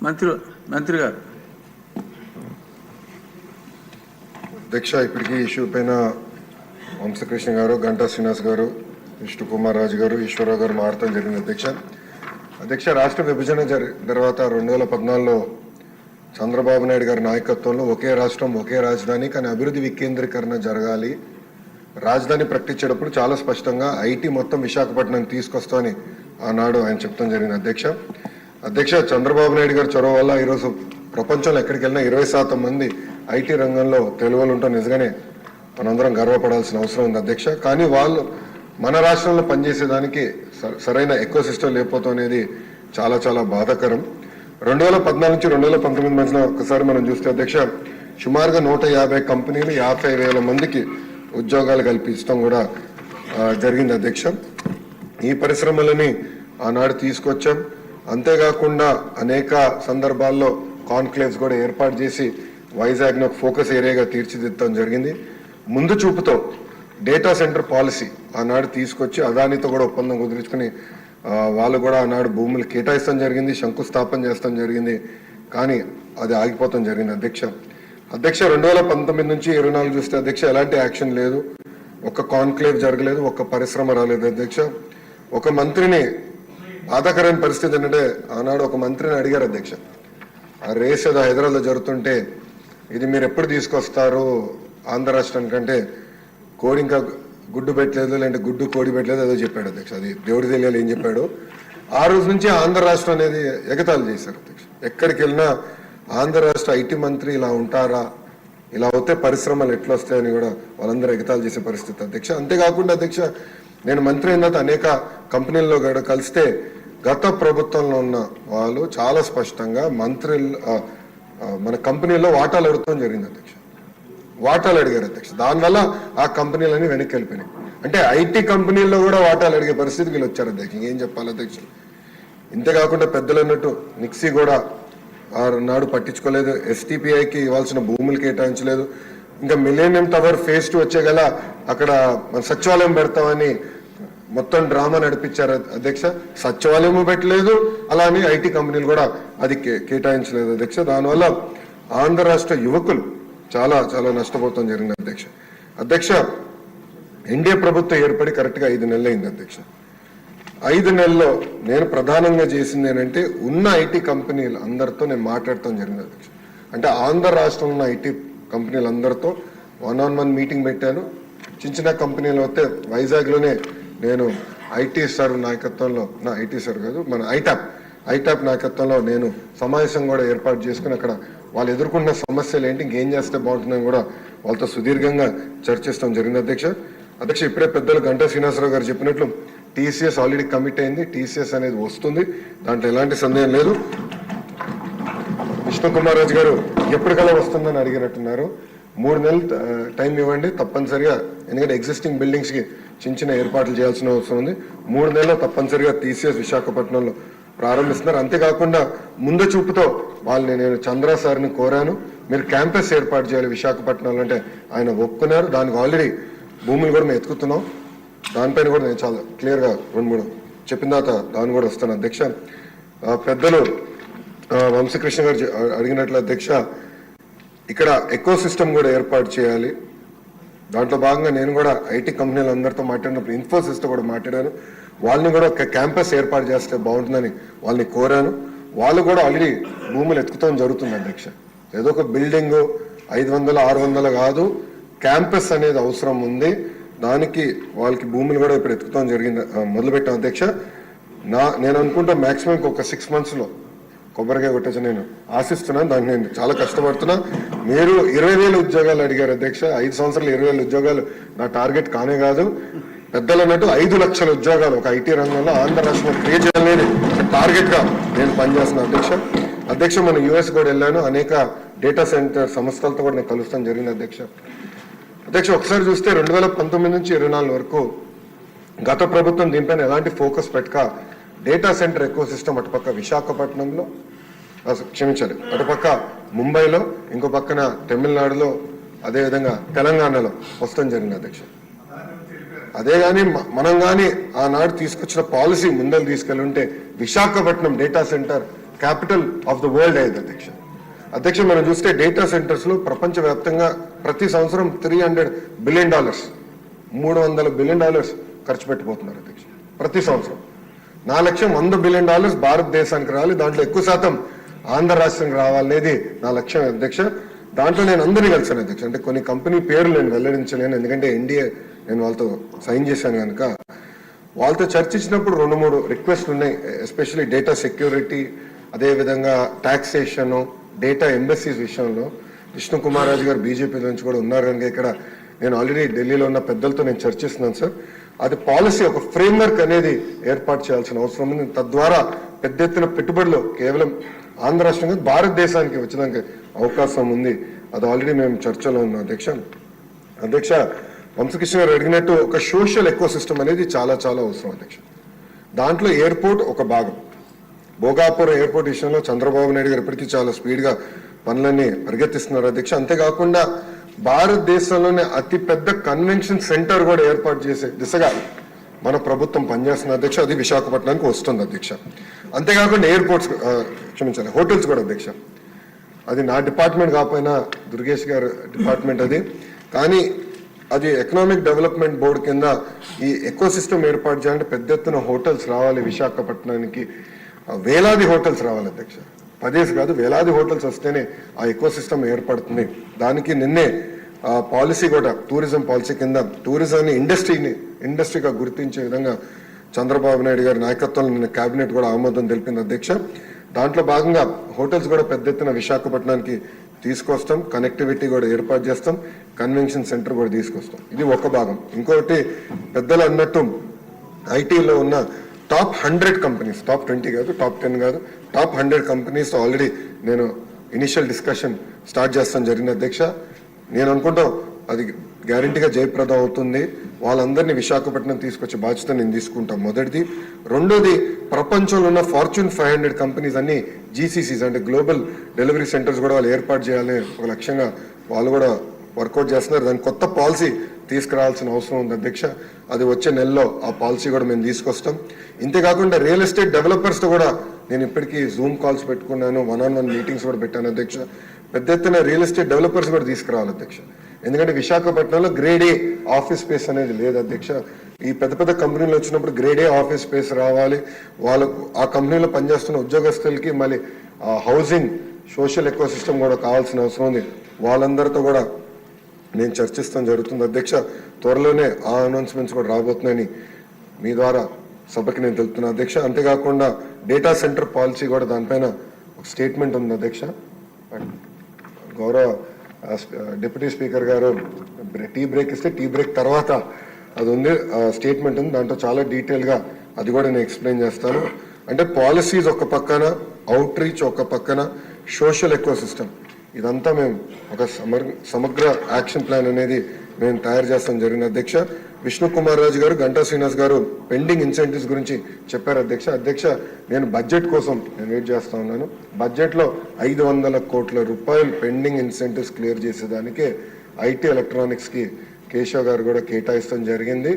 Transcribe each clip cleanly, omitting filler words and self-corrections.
మంత్రి గారు. అధ్యక్ష, ఇప్పటికీ ఇష్యూ పైన వంశకృష్ణ గారు, గంటా శ్రీనివాస్ గారు, విష్ణు కుమార్ రాజు గారు, ఈశ్వరరావు గారు మాట్లాడటం జరిగింది. అధ్యక్ష, రాష్ట్ర విభజన తర్వాత 2014లో చంద్రబాబు నాయుడు గారి నాయకత్వంలో ఒకే రాష్ట్రం ఒకే రాజధాని, కానీ అభివృద్ధి వికేంద్రీకరణ జరగాలి, రాజధాని ప్రకటించేటప్పుడు చాలా స్పష్టంగా ఐటీ మొత్తం విశాఖపట్నం తీసుకొస్తామని ఆనాడు ఆయన చెప్తాం జరిగింది. అధ్యక్ష, చంద్రబాబు నాయుడు గారి చొరవ వల్ల ఈరోజు ప్రపంచంలో ఎక్కడికి వెళ్ళినా 20% మంది ఐటీ రంగంలో తెలుగులు ఉంటాం. నిజంగానే మనందరం గర్వపడాల్సిన అవసరం ఉంది అధ్యక్ష. కానీ వాళ్ళు మన రాష్ట్రంలో పనిచేసేదానికి సరైన ఎకో సిస్టమ్ లేకపోవడం అనేది చాలా చాలా బాధాకరం. 2014 నుంచి 2019 మధ్యన ఒకసారి మనం చూస్తే అధ్యక్ష, సుమారుగా 150 కంపెనీలు 50,000 మందికి ఉద్యోగాలు కల్పించడం కూడా జరిగింది అధ్యక్ష. ఈ పరిశ్రమలని ఆనాడు తీసుకొచ్చాం. అంతేకాకుండా అనేక సందర్భాల్లో కాన్క్లేవ్స్ కూడా ఏర్పాటు చేసి వైజాగ్ను ఒక ఫోకస్ ఏరియాగా తీర్చిదిద్దడం జరిగింది. ముందు చూపుతో డేటా సెంటర్ పాలసీ ఆనాడు తీసుకొచ్చి అదానితో కూడా ఒప్పందం కుదుర్చుకుని వాళ్ళు కూడా ఆనాడు భూములు కేటాయిస్తాం జరిగింది, శంకుస్థాపన చేస్తాం జరిగింది. కానీ అది ఆగిపోతాం జరిగింది అధ్యక్ష. 2019 నుంచి 24 చూస్తే అధ్యక్ష ఎలాంటి యాక్షన్ లేదు, ఒక్క కాన్క్లేవ్ జరగలేదు, ఒక్క పరిశ్రమ రాలేదు అధ్యక్ష. ఒక మంత్రిని బాధాకరమైన పరిస్థితి ఏంటంటే ఆనాడు ఒక మంత్రిని అడిగారు అధ్యక్ష, ఆ రేస్ ఏదో హైదరాబాద్లో జరుగుతుంటే ఇది మీరు ఎప్పుడు తీసుకొస్తారు ఆంధ్ర రాష్ట్రానికంటే కోడి ఇంకా గుడ్డు పెట్టలేదు, లేదంటే గుడ్డు కోడి పెట్టలేదు ఏదో చెప్పాడు అధ్యక్ష. అది దేవుడి తెలియాలి ఏం చెప్పాడు. ఆ రోజు నుంచి ఆంధ్ర రాష్ట్రం అనేది ఎగతాళి చేశారు అధ్యక్ష. ఎక్కడికి వెళ్ళినా ఆంధ్ర రాష్ట్ర ఐటీ మంత్రి ఇలా ఉంటారా, ఇలా అవుతే పరిశ్రమలు ఎట్లా వస్తాయని కూడా వాళ్ళందరూ ఎగతాళి చేసే పరిస్థితి అధ్యక్ష. అంతేకాకుండా అధ్యక్ష, నేను మంత్రి అయిన తర్వాత అనేక కంపెనీల్లో కూడా కలిస్తే గత ప్రభుత్వంలో ఉన్న వాళ్ళు చాలా స్పష్టంగా మన కంపెనీల్లో వాటాలు అడుగుతాం జరిగింది అధ్యక్ష. వాటాలు అడిగారు అధ్యక్ష. దానివల్ల ఆ కంపెనీలన్నీ వెనక్కి వెళ్ళిపోయినాయి. అంటే ఐటీ కంపెనీల్లో కూడా వాటాలు అడిగే పరిస్థితికి వీళ్ళు వచ్చారు అధ్యక్ష. ఏం చెప్పాలి అధ్యక్ష. ఇంతేకాకుండా పెద్దలు అన్నట్టు నిక్సీ కూడా నాడు పట్టించుకోలేదు, ఎస్టీపీఐకి ఇవ్వాల్సిన భూములు కేటాయించలేదు. ఇంకా మిలేనియం టవర్ ఫేజ్ 2 వచ్చే గల అక్కడ మన సచివాలయం పెడతామని మొత్తం డ్రామా నడిపించారు అధ్యక్ష. సచివాలయం పెట్టలేదు, అలానే ఐటీ కంపెనీలు కూడా అది కేటాయించలేదు అధ్యక్ష. దానివల్ల ఆంధ్ర రాష్ట్ర యువకులు చాలా చాలా నష్టపోతాం జరిగింది అధ్యక్ష. ఎన్డీఏ ప్రభుత్వం ఏర్పడి కరెక్ట్గా 5 నెలలు అయింది అధ్యక్ష. 5 నెలల్లో నేను ప్రధానంగా చేసింది ఏంటంటే ఉన్న ఐటీ కంపెనీలు అందరితో నేను మాట్లాడటం జరిగింది అధ్యక్ష. అంటే ఆంధ్ర రాష్ట్రంలో ఉన్న ఐటీ కంపెనీలు అందరితో 1-on-1 మీటింగ్ పెట్టాను. చిన్న కంపెనీలు వస్తే వైజాగ్లోనే నేను ఐటీ సర్వ్ నాయకత్వంలో, ఐటీ సర్వ్ కాదు మన ఐటాప్ నాయకత్వంలో నేను సమావేశం కూడా ఏర్పాటు చేసుకుని అక్కడ వాళ్ళు ఎదుర్కొన్న సమస్యలు ఏంటి, ఇంకేం చేస్తే బాగుంటుందని కూడా వాళ్ళతో సుదీర్ఘంగా చర్చిస్తాం జరిగింది అధ్యక్ష. ఇప్పుడే పెద్దలు గంటా శ్రీనివాసరావు గారు చెప్పినట్లు టీసీఎస్ ఆల్రెడీ కమిట్ అయింది. టీసీఎస్ అనేది వస్తుంది, దాంట్లో ఎలాంటి సందేహం లేదు. విష్ణు కుమార్ రాజు గారు ఎప్పటికల్లా వస్తుందని అడిగినట్టున్నారు. 3 నెలలు టైం ఇవ్వండి తప్పనిసరిగా, ఎందుకంటే ఎగ్జిస్టింగ్ బిల్డింగ్స్కి చిన్న ఏర్పాట్లు చేయాల్సిన అవసరం ఉంది. 3 నెలల్లో తప్పనిసరిగా టీసీఎస్ విశాఖపట్నంలో ప్రారంభిస్తున్నారు. అంతేకాకుండా ముందు చూపుతో వాళ్ళని నేను చంద్ర సార్ని కోరాను, మీరు క్యాంపస్ ఏర్పాటు చేయాలి విశాఖపట్నంలో అంటే ఆయన ఒప్పుకున్నారు. దానికి ఆల్రెడీ భూములు కూడా మేము ఎత్తుకుతున్నాం. దానిపైన కూడా నేను చాలా క్లియర్గా 2-3 చెప్పిన తర్వాత దాన్ని కూడా వస్తాను అధ్యక్ష. పెద్దలు వంశకృష్ణ గారు అడిగినట్లు అధ్యక్ష, ఇక్కడ ఎకో సిస్టమ్ కూడా ఏర్పాటు చేయాలి. దాంట్లో భాగంగా నేను కూడా ఐటీ కంపెనీలు అందరితో మాట్లాడినప్పుడు ఇన్ఫోసిస్తో కూడా మాట్లాడాను. వాళ్ళని కూడా ఒక క్యాంపస్ ఏర్పాటు చేస్తే బాగుంటుందని వాళ్ళని కోరాను. వాళ్ళు కూడా ఆల్రెడీ భూములు ఎత్తుకుతాం జరుగుతుంది అధ్యక్ష. ఏదో ఒక బిల్డింగ్ 500-600 కాదు, క్యాంపస్ అనేది అవసరం ఉంది. దానికి వాళ్ళకి భూములు కూడా ఇప్పుడు ఎత్తుకుతాం జరిగింది, మొదలుపెట్టాం అధ్యక్ష. నేను అనుకుంటా మాక్సిమం ఒక 6 monthsలో కొబ్బరికాయ కొట్టచ్చు నేను ఆశిస్తున్నాను. దాన్ని నేను చాలా కష్టపడుతున్నా. మీరు 20,000 ఉద్యోగాలు అడిగారు అధ్యక్ష. 5 సంవత్సరాలు 20,000 ఉద్యోగాలు నా టార్గెట్ కానే కాదు. పెద్దలు అన్నట్టు 5 లక్షల ఉద్యోగాలు ఒక ఐటీ రంగంలో ఆంధ్ర రాష్ట్రంలో క్రియేట్ చేయాలని టార్గెట్గా నేను పనిచేస్తున్నాను అధ్యక్ష. మనం యూఎస్ కూడా వెళ్ళాను, అనేక డేటా సెంటర్ సంస్థలతో కూడా నేను కలుస్తాను జరిగింది అధ్యక్ష. ఒకసారి చూస్తే 2019 నుంచి 24 వరకు గత ప్రభుత్వం దీనిపైన ఎలాంటి ఫోకస్ పెట్టక డేటా సెంటర్ ఎకో సిస్టమ్ అటుపక్క విశాఖపట్నంలో, క్షమించాలి, అటుపక్క ముంబైలో, ఇంకో పక్కన తమిళనాడులో, అదేవిధంగా తెలంగాణలో వస్తాం జరిగింది అధ్యక్ష. అదే కానీ మనం కానీ ఆనాడు తీసుకొచ్చిన పాలసీ ముందలు తీసుకెళ్ళి ఉంటే Visakhapatnam data centre capital of the world అయింది అధ్యక్ష. అధ్యక్ష మనం చూస్తే డేటా సెంటర్స్లో ప్రపంచవ్యాప్తంగా ప్రతి సంవత్సరం $300 బిలియన్ $300 బిలియన్ ఖర్చు పెట్టిపోతున్నారు అధ్యక్ష ప్రతి సంవత్సరం. నా లక్ష్యం $100 బిలియన్ భారతదేశానికి రావాలి, దాంట్లో ఎక్కువ శాతం ఆంధ్ర రాష్ట్రానికి రావాలనేది నా లక్ష్యం అధ్యక్ష. దాంట్లో నేను అందరినీ కలిసాను అధ్యక్ష. అంటే కొన్ని కంపెనీ పేర్లు నేను వెల్లడించలేను, ఎందుకంటే ఎన్డీఏ నేను వాళ్ళతో సైన్ చేశాను కనుక. వాళ్ళతో చర్చించినప్పుడు 2-3 రిక్వెస్ట్లు ఉన్నాయి, ఎస్పెషల్లీ డేటా సెక్యూరిటీ, అదేవిధంగా టాక్సేషన్, డేటా ఎంబసీస్ విషయంలో. విష్ణు కుమార్ రాజు గారు బీజేపీ నుంచి కూడా ఉన్నారు కనుక ఇక్కడ నేను ఆల్రెడీ ఢిల్లీలో ఉన్న పెద్దలతో నేను చర్చిస్తున్నాను సార్. అది పాలసీ, ఒక ఫ్రేమ్వర్క్ అనేది ఏర్పాటు చేయాల్సిన అవసరం ఉంది. తద్వారా పెద్ద ఎత్తున పెట్టుబడులు కేవలం ఆంధ్ర రాష్ట్రంగా భారతదేశానికి వచ్చేదానికి అవకాశం ఉంది. అది ఆల్రెడీ మేము చర్చలో ఉన్నాం అధ్యక్ష. అధ్యక్ష వంశకృష్ణ గారు అడిగినట్టు ఒక సోషల్ ఎకో సిస్టమ్ అనేది చాలా చాలా అవసరం అధ్యక్ష. దాంట్లో ఎయిర్పోర్ట్ ఒక భాగం. భోగాపురం ఎయిర్పోర్ట్ విషయంలో చంద్రబాబు నాయుడు గారు ఇప్పటికీ చాలా స్పీడ్గా పనులన్నీ పరిగెత్తిస్తున్నారు అధ్యక్ష. అంతేకాకుండా భారతదేశంలోనే అతిపెద్ద కన్వెన్షన్ సెంటర్ కూడా ఏర్పాటు చేసే దిశగా మన ప్రభుత్వం పనిచేస్తున్న అధ్యక్ష. అది విశాఖపట్నానికి వస్తుంది అధ్యక్ష. అంతేకాకుండా ఎయిర్పోర్ట్స్, క్షమించాలి, హోటల్స్ కూడా అధ్యక్ష. అది నా డిపార్ట్మెంట్ కాకపోయినా దుర్గేష్ గారు డిపార్ట్మెంట్ అది, కానీ అది ఎకనామిక్ డెవలప్మెంట్ బోర్డు కింద ఈ ఎకో సిస్టమ్ ఏర్పాటు చేయాలంటే పెద్ద ఎత్తున హోటల్స్ రావాలి విశాఖపట్నానికి. వేలాది హోటల్స్ రావాలి అధ్యక్ష, 10 కాదు వేలాది హోటల్స్ వస్తేనే ఆ ఎకో సిస్టమ్ ఏర్పడుతుంది. దానికి నిన్నే పాలసీ కూడా టూరిజం పాలసీ కింద టూరిజాన్ని ఇండస్ట్రీగా గుర్తించే విధంగా చంద్రబాబు నాయుడు గారి నాయకత్వంలో నిన్న కేబినెట్ కూడా ఆమోదం తెలిపింది అధ్యక్ష. దాంట్లో భాగంగా హోటల్స్ కూడా పెద్ద ఎత్తున విశాఖపట్నానికి తీసుకొస్తాం, కనెక్టివిటీ కూడా ఏర్పాటు చేస్తాం, కన్వెన్షన్ సెంటర్ కూడా తీసుకొస్తాం. ఇది ఒక భాగం. ఇంకొకటి పెద్దలు అన్నట్టు ఐటీలో ఉన్న టాప్ 100 కంపెనీస్, టాప్ 20 కాదు, టాప్ 10 కాదు, టాప్ 100 కంపెనీస్ ఆల్రెడీ నేను ఇనిషియల్ డిస్కషన్ స్టార్ట్ చేస్తాను జరిగింది అధ్యక్ష. నేను అనుకుంటాం అది గ్యారంటీగా జయప్రదం అవుతుంది. వాళ్ళందరినీ విశాఖపట్నం తీసుకొచ్చే బాధ్యత నేను తీసుకుంటాం, మొదటిది. రెండోది, ప్రపంచంలో ఉన్న ఫార్చ్యూన్ 500 కంపెనీస్ అన్ని జీసీసీస్ అంటే గ్లోబల్ డెలివరీ సెంటర్స్ కూడా వాళ్ళు ఏర్పాటు చేయాలని ఒక లక్ష్యంగా వాళ్ళు కూడా వర్కౌట్ చేస్తున్నారు. దాని కొత్త పాలసీ తీసుకురావాల్సిన అవసరం ఉంది అధ్యక్ష. అది వచ్చే నెలలో ఆ పాలసీ కూడా మేము తీసుకొస్తాం. ఇంతేకాకుండా రియల్ ఎస్టేట్ డెవలపర్స్తో కూడా నేను ఇప్పటికీ జూమ్ కాల్స్ పెట్టుకున్నాను, 1-on-1 మీటింగ్స్ కూడా పెట్టాను అధ్యక్ష. పెద్ద ఎత్తున రియల్ ఎస్టేట్ డెవలపర్స్ కూడా తీసుకురావాలి అధ్యక్ష. ఎందుకంటే విశాఖపట్నంలో గ్రేడ్ ఏ ఆఫీస్ స్పేస్ అనేది లేదు అధ్యక్ష. ఈ పెద్ద పెద్ద కంపెనీలు వచ్చినప్పుడు గ్రేడ్ ఏ ఆఫీస్ స్పేస్ రావాలి. వాళ్ళకు ఆ కంపెనీలో పనిచేస్తున్న ఉద్యోగస్తులకి మళ్ళీ హౌసింగ్ సోషల్ ఎకో సిస్టమ్ కూడా కావాల్సిన అవసరం ఉంది. వాళ్ళందరితో కూడా నేను చర్చిస్తాం జరుగుతుంది అధ్యక్ష. త్వరలోనే ఆ అనౌన్స్మెంట్స్ కూడా రాబోతున్నాయని మీ ద్వారా సభకి నేను తెలుపుతున్నాను అధ్యక్ష. అంతేకాకుండా డేటా సెంటర్ పాలసీ కూడా దానిపైన ఒక స్టేట్మెంట్ ఉంది అధ్యక్ష. గౌరవ డిప్యూటీ స్పీకర్ గారు టీ బ్రేక్ ఇస్తే టీ బ్రేక్ తర్వాత అది ఉంది, స్టేట్మెంట్ ఉంది. దాంట్లో చాలా డీటెయిల్గా అది కూడా నేను ఎక్స్ప్లెయిన్ చేస్తాను. అంటే పాలసీస్ ఒక పక్కన, అవుట్ రీచ్ ఒక పక్కన, సోషల్ ఎకో సిస్టమ్, ఇదంతా మేము ఒక సమగ్ర యాక్షన్ ప్లాన్ అనేది మేము తయారు చేస్తాం జరిగిన అధ్యక్ష. విష్ణు కుమార్ రాజు గారు, గంటా శ్రీనివాస్ గారు పెండింగ్ ఇన్సెంటివ్స్ గురించి చెప్పారు అధ్యక్ష. అధ్యక్ష నేను బడ్జెట్ కోసం నేను వెయిట్ చేస్తా ఉన్నాను. బడ్జెట్లో 500 కోట్ల రూపాయలు పెండింగ్ ఇన్సెంటివ్స్ క్లియర్ చేసేదానికే ఐటీ ఎలక్ట్రానిక్స్కి కేశవ్ గారు కూడా కేటాయిస్తాం జరిగింది.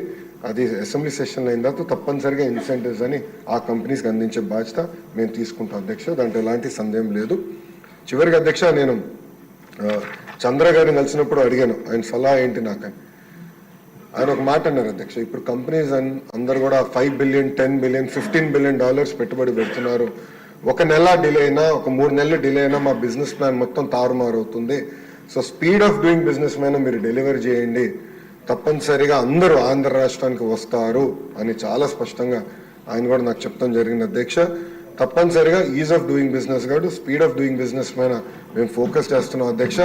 అది అసెంబ్లీ సెషన్లో అయిన తర్వాత తప్పనిసరిగా ఇన్సెంటివ్స్ అని ఆ కంపెనీస్కి అందించే బాధ్యత మేము తీసుకుంటాం అధ్యక్ష. దాంట్లో ఎలాంటి సందేహం లేదు. చివరికి అధ్యక్ష నేను చంద్ర గారిని కలిసినప్పుడు అడిగాను ఆయన సలహా ఏంటి నాకని. ఆయన ఒక మాట అన్నారు అధ్యక్ష, ఇప్పుడు కంపెనీస్ అందరు కూడా $5 బిలియన్, $10 బిలియన్, $15 బిలియన్ పెట్టుబడి పెడుతున్నారు. ఒక నెల డిలే అయినా, ఒక 3 నెలలు డిలే అయినా మా బిజినెస్ ప్లాన్ మొత్తం తారుమారు అవుతుంది. So speed of doing business మీద మీరు డెలివరీ చేయండి, తప్పనిసరిగా అందరూ ఆంధ్ర రాష్ట్రానికి వస్తారు అని చాలా స్పష్టంగా ఆయన కూడా నాకు చెప్తాం జరిగింది అధ్యక్ష. తప్పనిసరిగా ఈజ్ ఆఫ్ డూయింగ్ బిజినెస్ కాదు, స్పీడ్ ఆఫ్ డూయింగ్ బిజినెస్ పైన మేము ఫోకస్ చేస్తున్నాం అధ్యక్ష.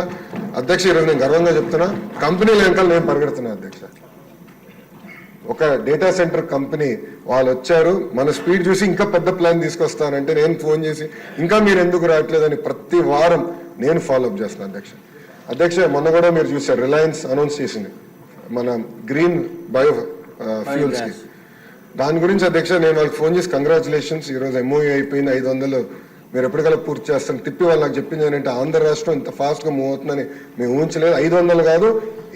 అధ్యక్ష ఈరోజు నేను గర్వంగా చెప్తున్నా, కంపెనీల వెనకాల నేను పరిగెడుతున్నా అధ్యక్ష. ఒక డేటా సెంటర్ కంపెనీ వాళ్ళు వచ్చారు, మన స్పీడ్ చూసి ఇంకా పెద్ద ప్లాన్ తీసుకొస్తానంటే నేను ఫోన్ చేసి ఇంకా మీరు ఎందుకు రావట్లేదని ప్రతి వారం నేను ఫాలోఅప్ చేస్తున్నాను అధ్యక్ష. అధ్యక్ష మొన్న కూడా మీరు చూసారు, రిలయన్స్ అనౌన్స్ చేసింది మన గ్రీన్ బయో ఫ్యూల్స్కి. దాని గురించి అధ్యక్ష నేను వాళ్ళకి ఫోన్ చేసి కంగ్రాచులేషన్స్, ఈరోజు ఎంఓయూ అయిపోయింది, 500 మీరు ఎప్పటికల్లా పూర్తి చేస్తాను తిప్పి వాళ్ళు నాకు చెప్పింది ఏంటంటే ఆంధ్ర రాష్ట్రం ఇంత ఫాస్ట్గా మూవ్ అవుతుందని మేము ఊహించలేదు. 500 కాదు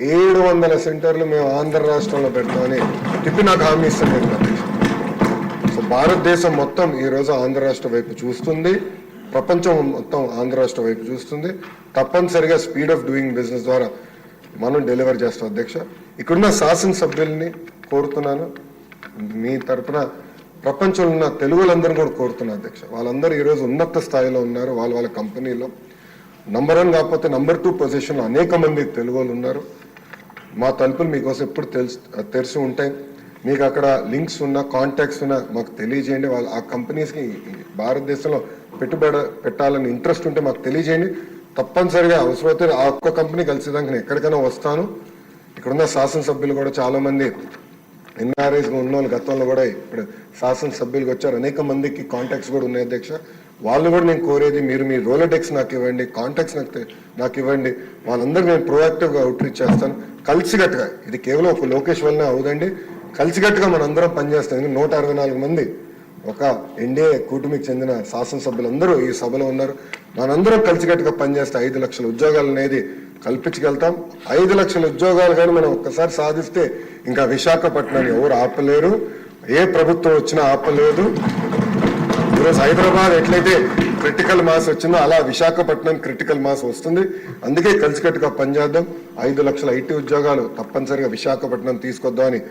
700 సెంటర్లు మేము ఆంధ్ర రాష్ట్రంలో పెడతామని తిప్పి నాకు హామీ ఇస్తాను అధ్యక్ష. సో భారతదేశం మొత్తం ఈరోజు ఆంధ్ర రాష్ట్రం వైపు చూస్తుంది. ప్రపంచం మొత్తం ఆంధ్ర రాష్ట్ర వైపు చూస్తుంది. తప్పనిసరిగా స్పీడ్ ఆఫ్ డూయింగ్ బిజినెస్ ద్వారా మనం డెలివర్ చేస్తాం అధ్యక్ష. ఇక్కడున్న శాసనసభ్యుల్ని కోరుతున్నాను, మీ తరఫున ప్రపంచంలో ఉన్న తెలుగులందరూ కూడా కోరుతున్నారు అధ్యక్ష. వాళ్ళందరూ ఈరోజు ఉన్నత స్థాయిలో ఉన్నారు, వాళ్ళ కంపెనీలో నంబర్ 1 కాకపోతే నంబర్ 2 పొజిషన్లో అనేక మంది తెలుగు వాళ్ళు ఉన్నారు. మా తలుపులు మీకోసం ఎప్పుడు తెరిచి ఉంటాయి. మీకు అక్కడ లింక్స్ ఉన్నా, కాంటాక్ట్స్ ఉన్నా మాకు తెలియజేయండి. వాళ్ళు ఆ కంపెనీస్కి భారతదేశంలో పెట్టుబడి పెట్టాలని ఇంట్రెస్ట్ ఉంటే మాకు తెలియజేయండి. తప్పనిసరిగా అవసరమైతే ఆ ఒక్క కంపెనీ కలిసేదానికి నేను ఎక్కడికైనా వస్తాను. ఇక్కడున్న శాసనసభ్యులు కూడా చాలా మంది ఎన్ఆర్ఐస్గా ఉన్న వాళ్ళు గతంలో కూడా ఇప్పుడు శాసనసభ్యులుగా వచ్చారు. అనేక మందికి కాంటాక్ట్స్ కూడా ఉన్నాయి అధ్యక్ష. వాళ్ళు కూడా నేను కోరేది, మీరు మీ రోలడెక్స్ నాకు ఇవ్వండి, కాంటాక్ట్స్ నాకు ఇవ్వండి. వాళ్ళందరూ నేను ప్రోయాక్టివ్గా అవుట్రీచ్ చేస్తాను. కలిసికట్టుగా, ఇది కేవలం ఒక లోకేష్ వల్లనే అవుదండి, కలిసికట్టుగా మనందరం పనిచేస్తాం. 164 మంది ఒక ఎన్డీఏ కూటమికి చెందిన శాసనసభ్యులందరూ ఈ సభలో ఉన్నారు. మనందరం కలిసికట్టుగా పనిచేస్తే 5 లక్షల ఉద్యోగాలు అనేది కల్పించగలుగుతాం. 5 లక్షల ఉద్యోగాలు కానీ మనం ఒక్కసారి సాధిస్తే ఇంకా విశాఖపట్నాన్ని ఎవరు ఆపలేరు, ఏ ప్రభుత్వం వచ్చినా ఆపలేదు. ఈరోజు హైదరాబాద్ ఎట్లయితే క్రిటికల్ మాస్ వచ్చిందో అలా విశాఖపట్నం క్రిటికల్ మాస్ వస్తుంది. అందుకే కలిసికట్టుగా పనిచేద్దాం. 5 లక్షల ఐటీ ఉద్యోగాలు తప్పనిసరిగా విశాఖపట్నం తీసుకొద్దామని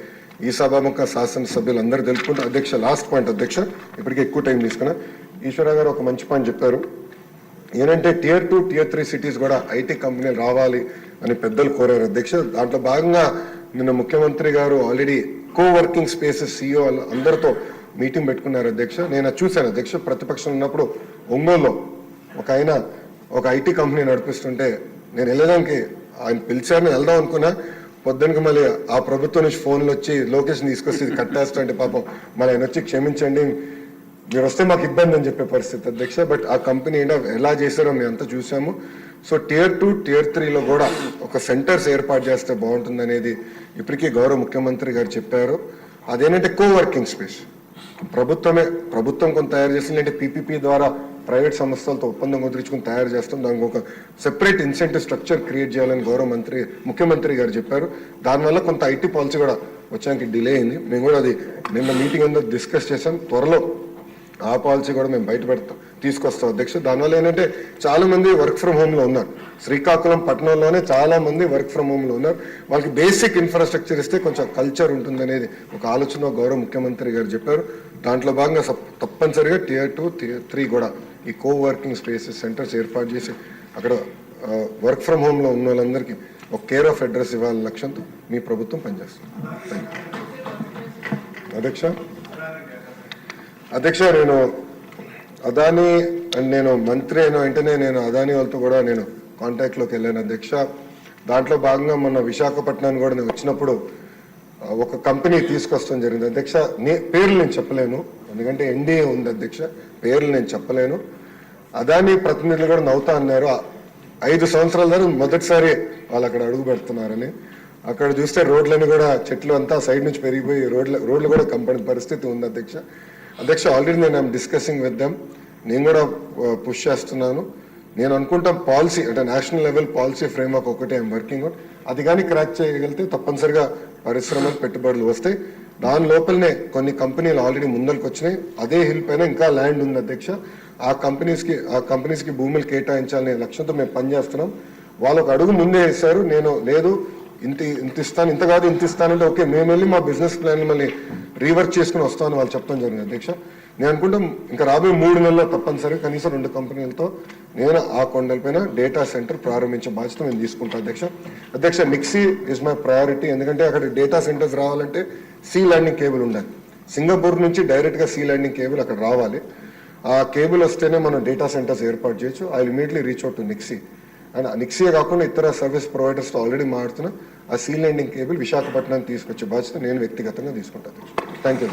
ఈ సభాముఖ శాసనసభ్యులు అందరూ తెలుపుకుంటారు. అధ్యక్ష, లాస్ట్ పాయింట్ అధ్యక్ష, ఇప్పటికే ఎక్కువ టైం తీసుకున్నా. ఈశ్వర గారు ఒక మంచి పాయింట్ చెప్పారు. ఏంటంటే Tier 2, Tier 3 సిటీస్ కూడా ఐటీ కంపెనీలు రావాలి అని పెద్దలు కోరారు అధ్యక్ష. దాంట్లో భాగంగా నిన్న ముఖ్యమంత్రి గారు ఆల్రెడీ కోవర్కింగ్ స్పేసెస్ CEO అందరితో మీటింగ్ పెట్టుకున్నారు అధ్యక్ష. నేను చూశాను అధ్యక్ష. ప్రతిపక్షం ఉన్నప్పుడు ఒంగోలులో ఒక ఐటీ కంపెనీ నడిపిస్తుంటే నేను వెళ్ళడానికి ఆయన పిలిచారని వెళ్దాం అనుకున్నా. పొద్దునకి మళ్ళీ ఆ ప్రభుత్వం నుంచి ఫోన్లు వచ్చి లొకేషన్ తీసుకొచ్చి కట్టేస్తా అంటే పాపం మళ్ళీ ఆయన వచ్చి క్షమించండి, మీరు వస్తే మాకు ఇబ్బంది అని చెప్పే పరిస్థితి అధ్యక్ష. బట్ ఆ కంపెనీ ఎలా చేశారో మేము అంతా చూసాము. సో Tier 2, Tier 3లో కూడా ఒక సెంటర్స్ ఏర్పాటు చేస్తే బాగుంటుంది అనేది ఇప్పటికీ గౌరవ ముఖ్యమంత్రి గారు చెప్పారు. అదేంటంటే కోవర్కింగ్ స్పేస్ ప్రభుత్వం కొంత తయారు చేస్తుంది, అంటే PPP ద్వారా ప్రైవేట్ సంస్థలతో ఒప్పందం కుదుర్చుకుని తయారు చేస్తాం. దానికి ఒక సెపరేట్ ఇన్సెంటివ్ స్ట్రక్చర్ క్రియేట్ చేయాలని ముఖ్యమంత్రి గారు చెప్పారు. దానివల్ల కొంత ఐటీ పాలసీ కూడా వచ్చానికి డిలే అయింది. మేము కూడా అది నిన్న మీటింగ్ అందరూ డిస్కస్ చేసాం. త్వరలో ఆ పాలసీ కూడా మేము తీసుకొస్తాం అధ్యక్ష. దానివల్ల ఏంటంటే చాలా మంది వర్క్ ఫ్రమ్ హోమ్లో ఉన్నారు. శ్రీకాకుళం పట్టణంలోనే చాలా మంది వర్క్ ఫ్రమ్ హోమ్లో ఉన్నారు. వాళ్ళకి బేసిక్ ఇన్ఫ్రాస్ట్రక్చర్ ఇస్తే కొంచెం కల్చర్ ఉంటుంది అనేది ఒక ఆలోచన గౌరవ ముఖ్యమంత్రి గారు చెప్పారు. దాంట్లో భాగంగా తప్పనిసరిగా Tier 2, Tier 3 కూడా ఈ కోవర్కింగ్ స్పేసెస్ సెంటర్స్ ఏర్పాటు చేసి అక్కడ వర్క్ ఫ్రమ్ హోమ్లో ఉన్న వాళ్ళందరికీ ఒక కేర్ ఆఫ్ అడ్రస్ ఇవ్వాలనే లక్ష్యంతో మీ ప్రభుత్వం పనిచేస్తుంది. అధ్యక్ష, నేను అదానీ నేను మంత్రి అయిన వెంటనే నేను అదానీ వాళ్ళతో కూడా నేను కాంటాక్ట్లోకి వెళ్ళాను అధ్యక్ష. దాంట్లో భాగంగా మొన్న విశాఖపట్నాన్ని కూడా నేను వచ్చినప్పుడు ఒక కంపెనీ తీసుకొస్తాం జరిగింది అధ్యక్ష. పేర్లు నేను చెప్పలేను, ఎందుకంటే NDA ఉంది అధ్యక్ష, పేర్లు నేను చెప్పలేను. అదానీ ప్రతినిధులు కూడా నవ్వుతా అన్నారు. 5 సంవత్సరాల ద్వారా మొదటిసారి వాళ్ళు అక్కడ అడుగు పెడుతున్నారని. అక్కడ చూస్తే రోడ్లని కూడా చెట్లు అంతా సైడ్ నుంచి పెరిగిపోయి రోడ్లు కూడా కంపని పరిస్థితి ఉంది అధ్యక్ష. ఆల్రెడీ నేను డిస్కసింగ్ విత్ దెమ్, నేను కూడా పుష్ చేస్తున్నాను. నేను అనుకుంటాం పాలసీ అంటే నేషనల్ లెవెల్ పాలసీ ఫ్రేమ్వర్క్ ఒకటి ఐఎమ్ వర్కింగ్ ఆన్. అది కానీ క్రాక్ చేయగలిగితే తప్పనిసరిగా పరిశ్రమలు పెట్టుబడులు వస్తాయి. దాని లోపలనే కొన్ని కంపెనీలు ఆల్రెడీ ముందరికి వచ్చినాయి. అదే హిల్ పైన ఇంకా ల్యాండ్ ఉంది అధ్యక్ష. ఆ కంపెనీస్కి భూములు కేటాయించాలనే లక్ష్యంతో మేము పనిచేస్తున్నాం. వాళ్ళు ఒక అడుగు ముందే వేశారు. నేను లేదు ఇంత ఇస్తాను, ఇంత కాదు ఇంత ఇస్తానంటే ఓకే, మేము వెళ్ళి మా బిజినెస్ ప్లాన్ మళ్ళీ రీవర్క్ చేసుకుని వస్తామని వాళ్ళు చెప్పడం జరిగింది అధ్యక్ష. నేను అనుకుంటాం ఇంకా రాబోయే 3 నెలల్లో తప్పనిసరిగా కనీసం 2 కంపెనీలతో నేను ఆ కొండలపైన డేటా సెంటర్ ప్రారంభించే బాధ్యత నేను తీసుకుంటాను అధ్యక్ష. నిక్సీ ఇస్ మై ప్రయారిటీ. ఎందుకంటే అక్కడ డేటా సెంటర్స్ రావాలంటే సీ ల్యాండింగ్ కేబుల్ ఉండాలి. సింగపూర్ నుంచి డైరెక్ట్గా సీ ల్యాండింగ్ కేబుల్ అక్కడ రావాలి. ఆ కేబుల్ వస్తేనే మనం డేటా సెంటర్స్ ఏర్పాటు చేయొచ్చు. I immediately reach out to నిక్సీ. And నిక్సీ కాకుండా ఇతర సర్వీస్ ప్రొవైడర్స్తో ఆల్రెడీ మాడుతున్నా. ఆ సీ ల్యాండింగ్ కేబుల్ విశాఖపట్నానికి తీసుకొచ్చే బాధ్యత నేను వ్యక్తిగతంగా తీసుకుంటాను. Thank you.